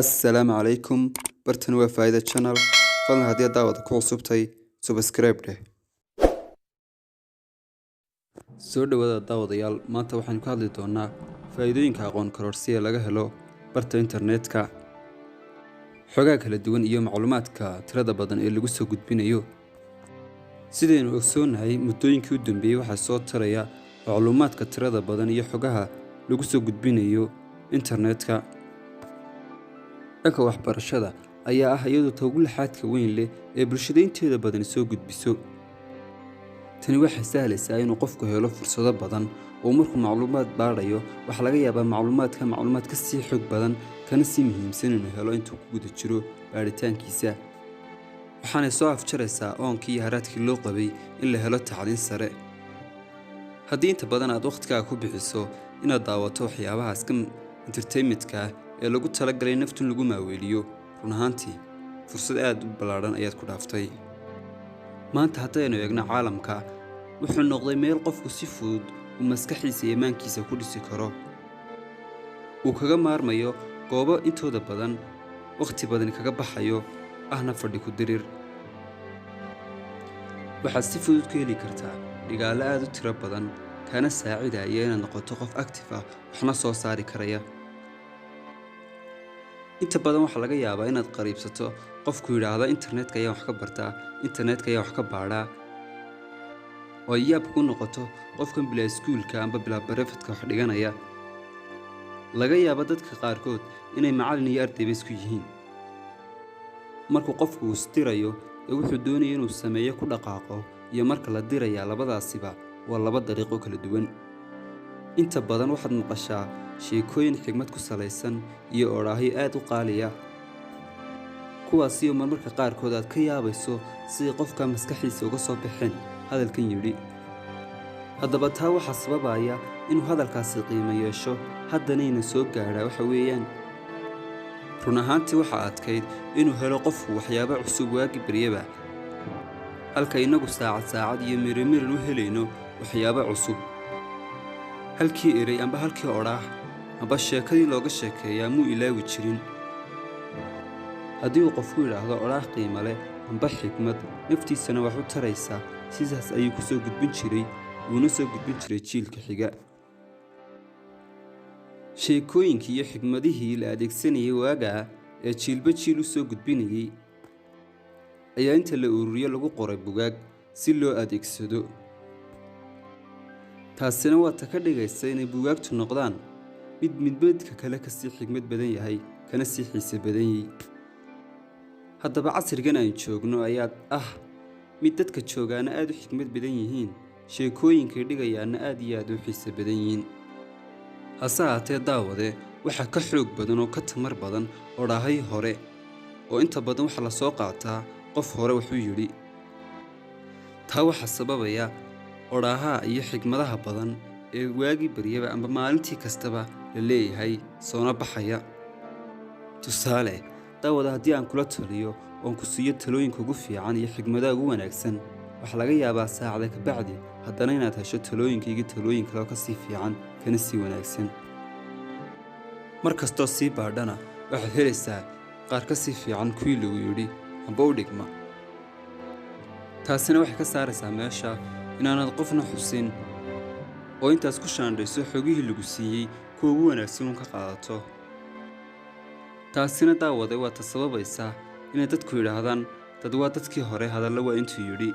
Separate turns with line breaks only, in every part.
Assalaamu calaykum bartan waa Faa'iido Channel fadlan haddii aad daawada ku cusubtay subscribe dheh soo dhawaada daawadayaal maanta waxaan ka hadli doonaa faa'iidooyinka aqoon kororsiga laga helo barta internetka xogaha kala duwan iyo macluumaadka tirada badan ee lagu soo gudbinayo sidaynu ogsoonahay muddooyinkii u dambeeyay waxaa soo taraya macluumaadka tirada badan iyo xogaha lagu soo gudbinayo internetka dhanka waxbarashada ayaa ah iyadoo ugu laxaadka weyn leh ee bulshada inteeda badan soo gudbiso tani waxay sahlaysaa inuu qofku helo fursado badan oo markuu macluumaad baarayo waxa laga yaabaa macluumaad ka sii xog badan kana sii muhiimsan inuu helo intuu ku guda jiro baaritaankiisa waxaanay soo afjaraysaa oonkii iyo haraadkii loo qabay in la helo tacliin sare haddii inta badan aad waqtigaaga ku bixiso inaad daawato waxyaabahaas ka entertainmentka ee lagu talagalay naftun lagu maaweeliyo run ahaantii fursad aad u ballaaran ayaad ku dhaaftay maanta haddaynu eegno caalamka wuxuu noqday meel qofku si fudud uu maskaxiisa iyo maankiisa ku dhisi karo uu kaga maarmayo goobo intooda badan waqti badan kaga baxayo ahna fadhi ku dirir waxaad si fudud ku heli kartaa dhigaalo aad u tiro badan kana saacidaya inaad noqoto qof active ah waxna soo saari karaya inta badan waxaa laga yaabaa inaad qariibsato qofku yidhaahdo internetka ayaa wax ka bartaa internetka ayaa wax ka baadhaa oo ay yaab ku noqoto qofkan bilaa iskuulka amba bilaa barefadka wax dhiganaya laga yaabo dadka qaarkood inay macallin iyo ardayba isku yihiin markuu qofku uu isdirayo ee wuxuu doonaya inuu sameeyo ku dhaqaaqo iyo marka la dirayaa labadaasiba waa laba dariiqo kala duwan inta badan waxaad maqashaa sheekooyin xigmad ku salaysan iyo odhaahyo aad u qaaliya kuwaasiyo marmarka qaarkood aad ka yaabayso sidii qofka maskaxiisa uga soo baxeen hadalkan yidhi haddaba taa waxaa sababaya inuu hadalkaasi qiimo yeesho haddanayna soo gaadhaa waxa weeyaan run ahaantii waxaa adkayd inuu helo qofku waxyaabo cusub waagi baryaba halka innagu saacad iyo mirimirin u helayno waxyaabo cusub halkii eray amba halkii odhaah amba sheekadii looga sheekeeyaa muu ilaawi jirin haddii uu qofku yidhaahdo odhaah qiimo leh amba xigmad naftiisana wax u taraysaa sidaas ayuu ku soo gudbin jiray wuuna soo gudbin jiray jiilka xiga sheekooyinkii iyo xigmadihii la adeegsanayay waagaa ee jiilba jiil u soo gudbinayay ayaa inta la ururiyo lagu qoray bugaag si loo adeegsado taasina waa ta ka dhigaysa inay bugaagtu noqdaan mid midbadka kale ka sii xigmad badan yahay kana sii xiise badan yahay haddaba casrigan aan joogno ayaa ah mid dadka joogaana aad u xigmad badan yihiin sheekooyinkay dhigayaana aad iyo aad u xiise badan yihiin hase haatee daawade waxaa ka xoog badan oo ka tamar badan odhaahay hore oo inta badan waxaa la soo qaataa qof hore wuxuu yidhi taa waxaa sababaya odhaahaha iyo xigmadaha badan ee waagii baryaba amba maalintii kastaba la leeyahay soona baxaya tusaale daawada haddii aan kula taliyo oon ku siiyo talooyinka ugu fiican iyo xigmadaha ugu wanaagsan waxaa laga yaabaa saacada ka bacdi haddana inaad hesho talooyinkaygii talooyin kaleo ka sii fiican kana sii wanaagsan mar kastoo sii baadhana waxaad helaysaa qaar ka sii fiican kuwii lagu yidhi amba u dhigma taasina waxay ka saaraysaa meesha inaanad qofna xusin oo intaas ku shaandhayso xogihii lagu siiyey kuwa ugu wanaagsan uun ka qaadato taasina daawade waa ta sababaysaa inay dadku yidhaahdaan dad waa dadkii hore hadalla waa intuu yidhi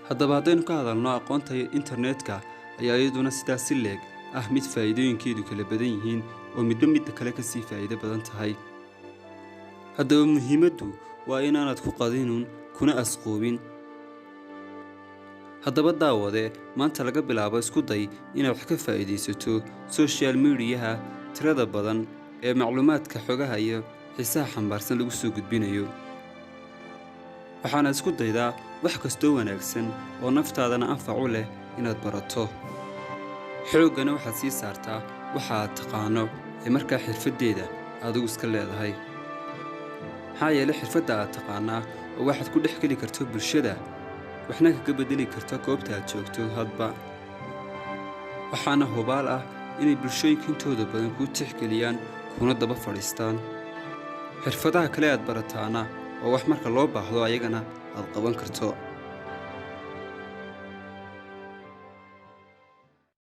haddaba haddaynu ka hadalno aqoonta internetka ayaa iyaduna sidaas si leeg ah mid faa'iidooyinkeedu kala badan yihiin oo midba midda kale ka sii faa'iido badan tahay haddaba muhiimaddu waa inaanad ku qadinuun kuna asquubin haddaba daawade maanta laga bilaabo isku day inaad wax ka faa'iidaysato social mediaha tirada badan ee macluumaadka xogaha iyo xiisaha xambaarsan lagu soo gudbinayo waxaana isku daydaa wax kastoo wanaagsan oo naftaadana anfac u leh inaad barato xooggana waxaad sii saartaa waxa aad taqaano ee markaa xirfaddeeda adigu iska leedahay maxaa yeelay xirfadda aad taqaanaa oo waxaad ku dhex geli karto bulshada waxna kaga beddeli karto goobta aad joogto hadba waxaana hubaal ah inay bulshooyinka intooda badan kuu tixgeliyaan kuna daba fadhiistaan xirfadaha kale aad barataana waa wax marka loo baahdo ayagana aad qaban karto.